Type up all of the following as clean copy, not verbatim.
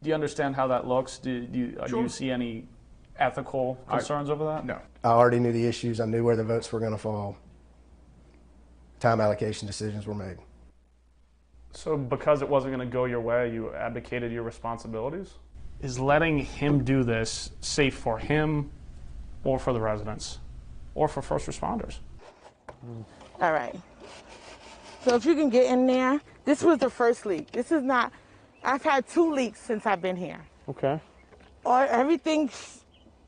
Do you understand how that looks? Do you see any ethical concerns over that? No. I already knew the issues. I knew where the votes were going to fall. Time allocation decisions were made. So because it wasn't going to go your way, you abdicated your responsibilities? Is letting him do this safe for him or for the residents or for first responders? All right. So if you can get in there, this was the first leak. This is not, I've had 2 leaks since I've been here. Okay. Everything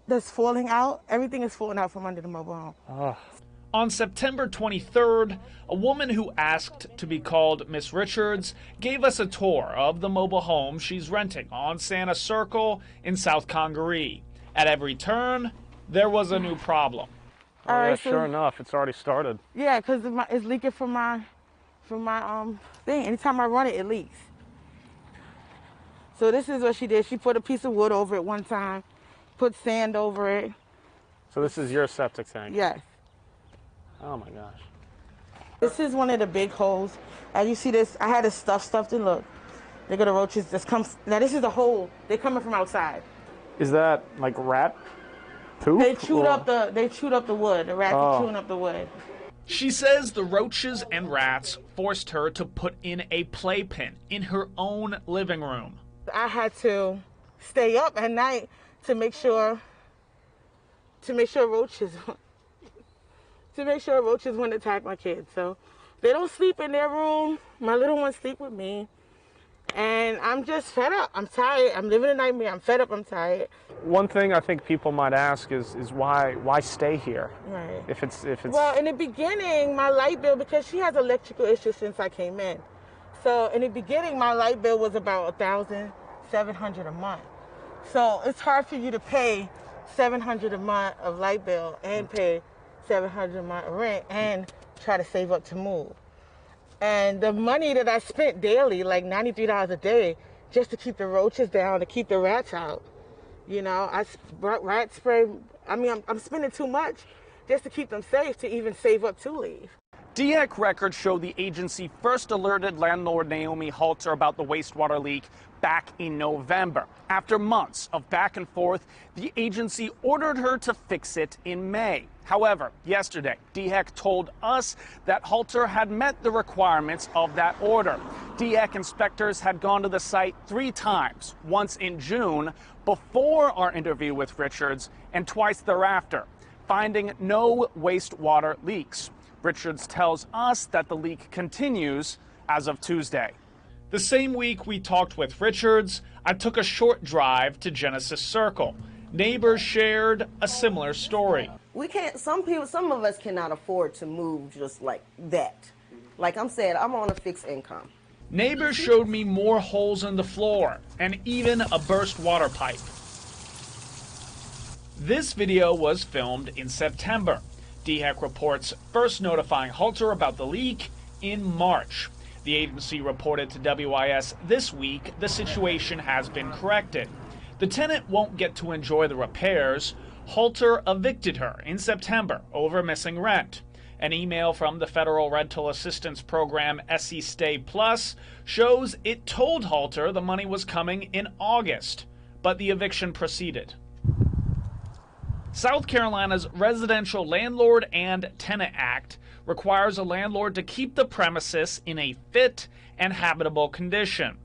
that's falling out, everything is falling out from under the mobile home. On September 23rd, a woman who asked to be called Miss Richards gave us a tour of the mobile home she's renting on Santa Circle in South Congaree. At every turn, there was a new problem. Oh, yeah, sure enough, it's already started. Yeah, because it's leaking from my thing. Anytime I run it, it leaks. So this is what she did. She put a piece of wood over it one time, put sand over it. So this is your septic tank? Yes. Oh my gosh. This is one of the big holes. As you see this, I had to stuffed and look. They got the roaches just come. Now this is a hole. They're coming from outside. Is that like rat poop? They chewed up the wood. The rats are chewing up the wood. She says the roaches and rats forced her to put in a playpen in her own living room. I had to stay up at night to make sure roaches wouldn't attack my kids. So they don't sleep in their room. My little ones sleep with me. And I'm just fed up. I'm tired. I'm living a nightmare. I'm fed up. I'm tired. One thing I think people might ask is why stay here? Right. If it's Well, in the beginning, my light bill, because she has electrical issues since I came in. So in the beginning, my light bill was about $1,700 a month. So it's hard for you to pay $700 a month of light bill and pay $700 a month of rent and try to save up to move. And the money that I spent daily, like $93 a day, just to keep the roaches down, to keep the rats out. You know, I rat spray. I mean, I'm spending too much just to keep them safe, to even save up to leave. DHEC records show the agency first alerted landlord Naomi Halter about the wastewater leak back in November. After months of back and forth, the agency ordered her to fix it in May. However, yesterday, DHEC told us that Halter had met the requirements of that order. DHEC inspectors had gone to the site 3 times, once in June before our interview with Richards and twice thereafter, finding no wastewater leaks. Richards tells us that the leak continues as of Tuesday. The same week we talked with Richards, I took a short drive to Genesis Circle. Neighbors shared a similar story. We can't, some of us cannot afford to move just like that. Like I'm saying, I'm on a fixed income. Neighbors showed me more holes in the floor and even a burst water pipe. This video was filmed in September. DHEC reports first notifying Halter about the leak in March. The agency reported to WIS this week the situation has been corrected. The tenant won't get to enjoy the repairs. Halter evicted her in September over missing rent. An email from the Federal Rental Assistance Program SE Stay Plus shows it told Halter the money was coming in August, but the eviction proceeded. South Carolina's Residential Landlord and Tenant Act requires a landlord to keep the premises in a fit and habitable condition.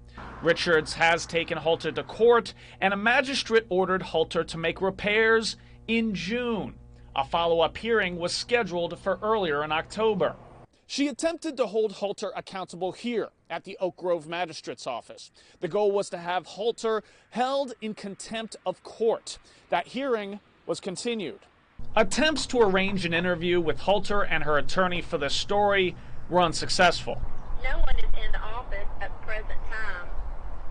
Richards has taken Halter to court, and a magistrate ordered Halter to make repairs in June. A follow-up hearing was scheduled for earlier in October. She attempted to hold Halter accountable here at the Oak Grove Magistrate's office. The goal was to have Halter held in contempt of court. That hearing was continued. Attempts to arrange an interview with Halter and her attorney for this story were unsuccessful. No one is in the office at the present time.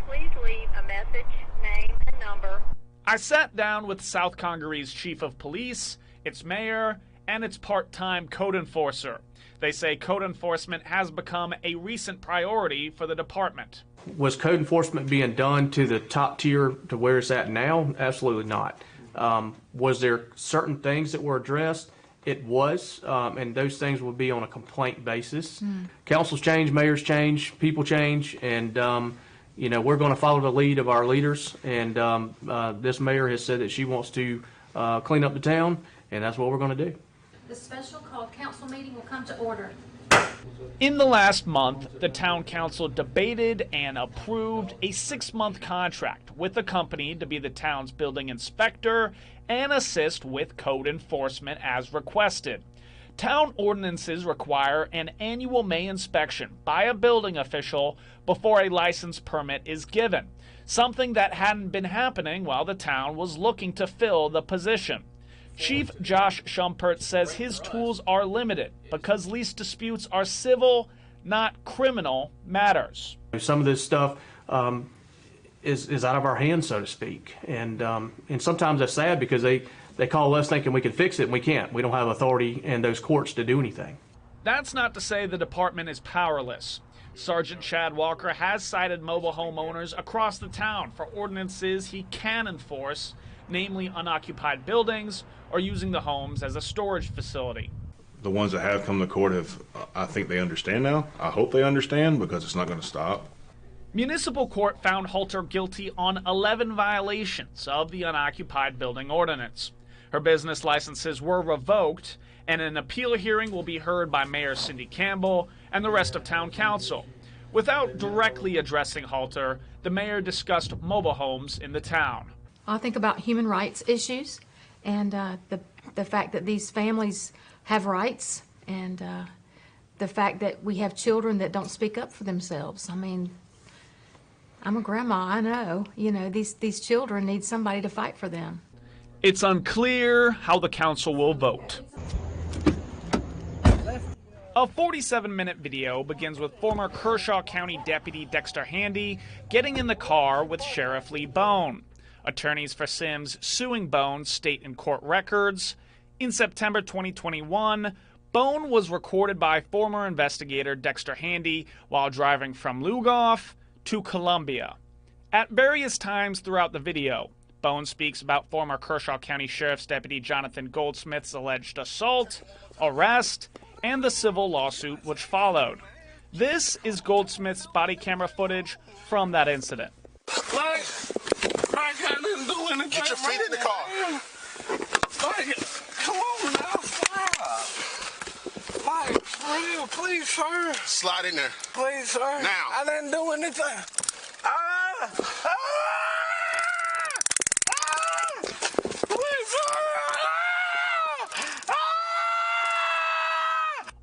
Please leave a message, name, and number. I sat down with South Congaree's chief of police, its mayor, and its part-time code enforcer. They say code enforcement has become a recent priority for the department. Was code enforcement being done to the top tier to where it's at now? Absolutely not. Was there certain things that were addressed? It was, and those things would be on a complaint basis. Councils change, mayors change, people change, and we're going to follow the lead of our leaders, and this mayor has said that she wants to clean up the town, and that's what we're going to do. The special called council meeting will come to order. In the last month, the town council debated and approved a 6-month contract with the company to be the town's building inspector and assist with code enforcement as requested. Town ordinances require an annual May inspection by a building official before a license permit is given, something that hadn't been happening while the town was looking to fill the position. Chief Josh Schumpert says his tools are limited because lease disputes are civil, not criminal matters. Some of this stuff is out of our hands, so to speak, and sometimes that's sad because they call us thinking we can fix it, and we can't. We don't have authority in those courts to do anything. That's not to say the department is powerless. Sergeant Chad Walker has cited mobile home owners across the town for ordinances he can enforce, namely unoccupied buildings or using the homes as a storage facility. The ones that have come to court I think they understand now. I hope they understand because it's not going to stop. Municipal court found Halter guilty on 11 violations of the unoccupied building ordinance. Her business licenses were revoked, and an appeal hearing will be heard by Mayor Cindy Campbell and the rest of town council. Without directly addressing Halter, the mayor discussed mobile homes in the town. I think about human rights issues and the fact that these families have rights, and the fact that we have children that don't speak up for themselves. I mean, I'm a grandma, I know. These children need somebody to fight for them. It's unclear how the council will vote. A 47-minute video begins with former Kershaw County Deputy Dexter Handy getting in the car with Sheriff Lee Bone. Attorneys for Sims suing Bone state in court records. In September 2021, Bone was recorded by former investigator Dexter Handy while driving from Lugoff to Columbia. At various times throughout the video, Bone speaks about former Kershaw County Sheriff's Deputy Jonathan Goldsmith's alleged assault, arrest, and the civil lawsuit which followed. This is Goldsmith's body camera footage from that incident. I didn't do anything. Get your feet in the car. Come on now, stop. For real, please, sir. Slide in there. Please, sir. Now. I didn't do anything. Please, sir.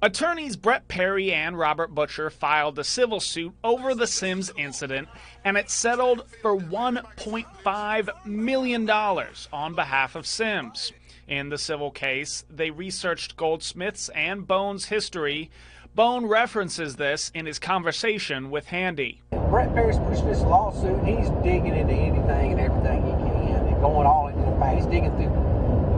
Attorneys Brett Perry and Robert Butcher filed a civil suit over the Sims incident, and it settled for $1.5 million on behalf of Sims. In the civil case, they researched Goldsmith's and Bone's history. Bone references this in his conversation with Handy. Brett Perry's pushing this lawsuit. He's digging into anything and everything he can and going all into the fact. He's digging through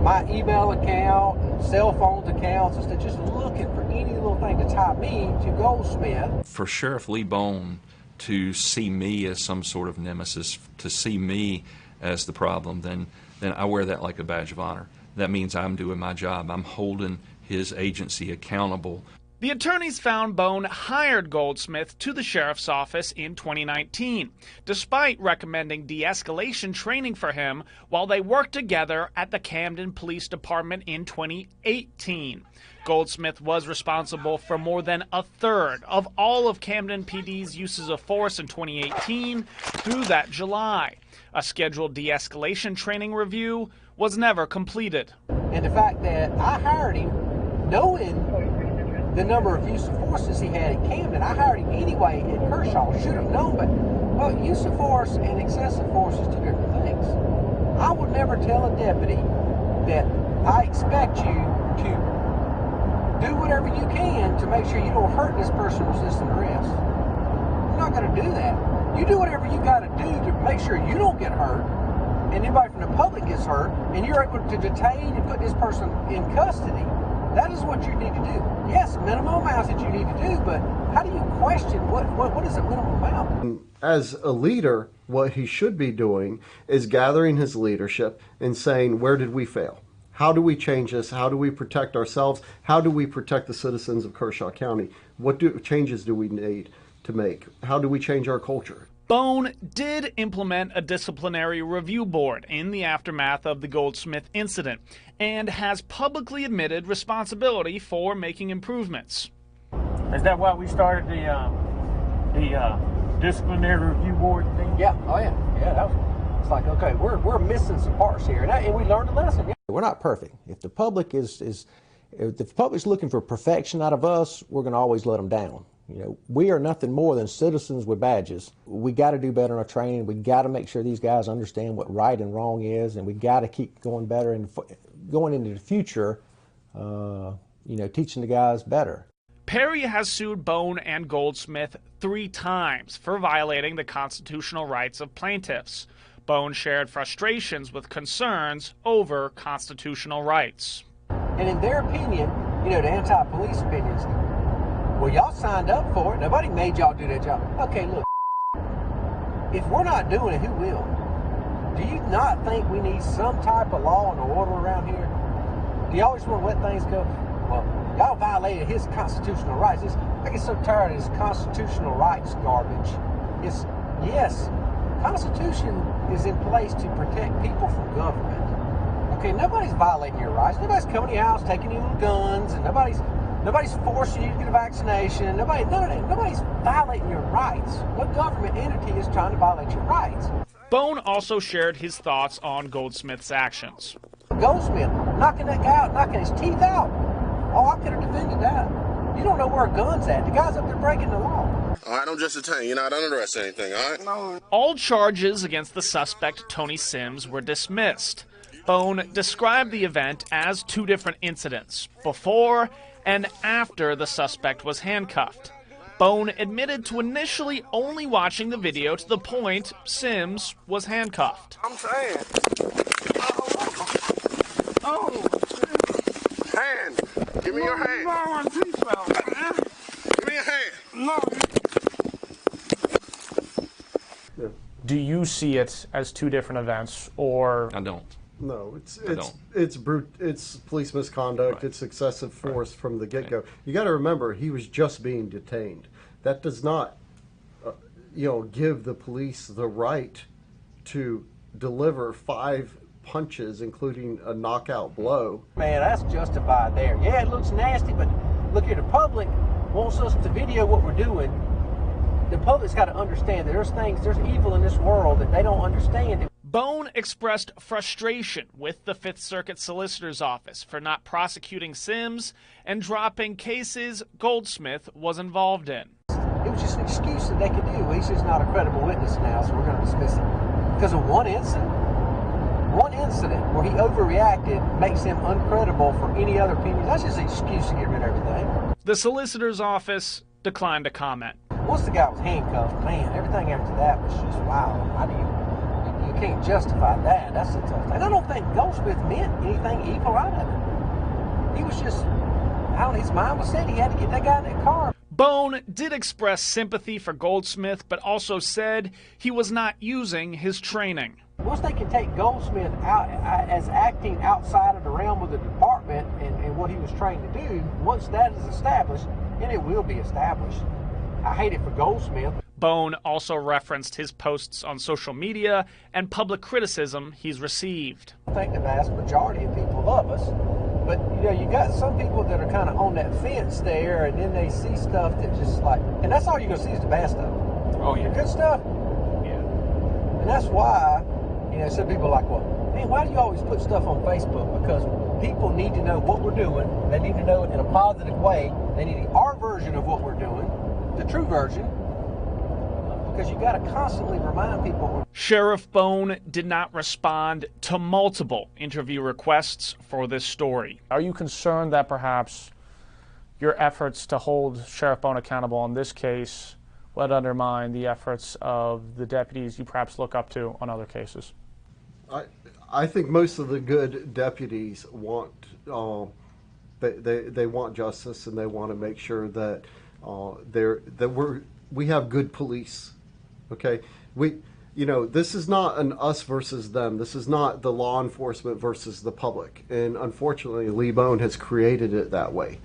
my email account, and cell phone accounts, and stuff, just looking for any little thing to tie me to Goldsmith. For Sheriff Lee Bone to see me as some sort of nemesis, to see me as the problem, then I wear that like a badge of honor. That means I'm doing my job. I'm holding his agency accountable. The attorneys found Bone hired Goldsmith to the sheriff's office in 2019, despite recommending de-escalation training for him while they worked together at the Camden Police Department in 2018. Goldsmith was responsible for more than a third of all of Camden PD's uses of force in 2018 through that July. A scheduled de-escalation training review was never completed. And the fact that I hired him knowing the number of use of forces he had at Camden, I hired him anyway at Kershaw. Should have known, but well, use of force and excessive force is two different things. I would never tell a deputy that I expect you to do whatever you can to make sure you don't hurt this person resisting arrest. You're not going to do that. You do whatever you got to do to make sure you don't get hurt, and anybody from the public gets hurt, and you're able to detain and put this person in custody. That is what you need to do. Yes, minimum amounts that you need to do, but how do you question what is a minimum amount? As a leader, what he should be doing is gathering his leadership and saying, where did we fail? How do we change this? How do we protect ourselves? How do we protect the citizens of Kershaw County? What changes do we need to make? How do we change our culture? Bone did implement a disciplinary review board in the aftermath of the Goldsmith incident and has publicly admitted responsibility for making improvements. Is that why we started the disciplinary review board thing? Yeah, oh yeah, it's like, okay, we're missing some parts here, and we learned a lesson. Yeah. We're not perfect. If the public if the public's looking for perfection out of us, we're going to always let them down. You know, we are nothing more than citizens with badges. We got to do better in our training. We got to make sure these guys understand what right and wrong is, and we got to keep going better and going into the future. Teaching the guys better. Perry has sued Bone and Goldsmith 3 times for violating the constitutional rights of plaintiffs. Bone shared frustrations with concerns over constitutional rights. And in their opinion, the anti-police opinions, well, y'all signed up for it. Nobody made y'all do that job. Okay, look, if we're not doing it, who will? Do you not think we need some type of law and order around here? Do y'all just want to let things go? Well, y'all violated his constitutional rights. I get so tired of this constitutional rights garbage. Yes, Constitution is in place to protect people from government. Okay, nobody's violating your rights. Nobody's coming to your house taking you guns, and nobody's forcing you to get a vaccination. Nobody's violating your rights. What government entity is trying to violate your rights? Bone also shared his thoughts on Goldsmith's actions. Goldsmith knocking that guy out, knocking his teeth out. Oh, I could have defended that. You don't know where a gun's at. The guy's up there breaking the law. All right, don't just detain. You're not under arrest or anything, all right? No. All charges against the suspect, Tony Sims, were dismissed. Bone described the event as 2 different incidents, before and after the suspect was handcuffed. Bone admitted to initially only watching the video to the point Sims was handcuffed. I'm saying. Oh. Hand. Give me your hand. No, Give me your hand. No. Do you see it as 2 different events, or I don't. No, it's police misconduct. Right. It's excessive force from the get-go. You got to remember, he was just being detained. That does not, give the police the right to deliver 5 punches, including a knockout blow. Man, that's justified there. Yeah, it looks nasty, but look here, the public wants us to video what we're doing. The public's got to understand that there's evil in this world that they don't understand. Bone expressed frustration with the Fifth Circuit Solicitor's Office for not prosecuting Sims and dropping cases Goldsmith was involved in. It was just an excuse that they could do. He's just not a credible witness now, so we're going to dismiss him. Because of one incident where he overreacted makes him uncredible for any other opinions. That's just an excuse to get rid of everything. The Solicitor's Office declined to comment. Once the guy was handcuffed, man, everything after that was just wild. How do you can't justify that. That's the tough thing. I don't think Goldsmith meant anything evil out of it. He was just, his mind was set. He had to get that guy in that car. Bone did express sympathy for Goldsmith, but also said he was not using his training. Once they can take Goldsmith out as acting outside of the realm of the department and what he was trained to do, once that is established, and it will be established, I hate it for Goldsmith. Bone also referenced his posts on social media and public criticism he's received. I think the vast majority of people love us, but you got some people that are kind of on that fence there, and then they see stuff that just like, and that's all you're going to see is the bad stuff. Oh, yeah. The good stuff? Yeah. And that's why, some people are like, well, man, why do you always put stuff on Facebook? Because people need to know what we're doing. They need to know it in a positive way. They need our version of what we're doing, the true version, because you got to constantly remind people. Sheriff Bone did not respond to multiple interview requests for this story. Are you concerned that perhaps your efforts to hold Sheriff Bone accountable in this case would undermine the efforts of the deputies you perhaps look up to on other cases? I think most of the good deputies want they want justice, and they want to make sure that we have good police. Okay, this is not an us versus them. This is not the law enforcement versus the public, and unfortunately, Lee Bone has created it that way.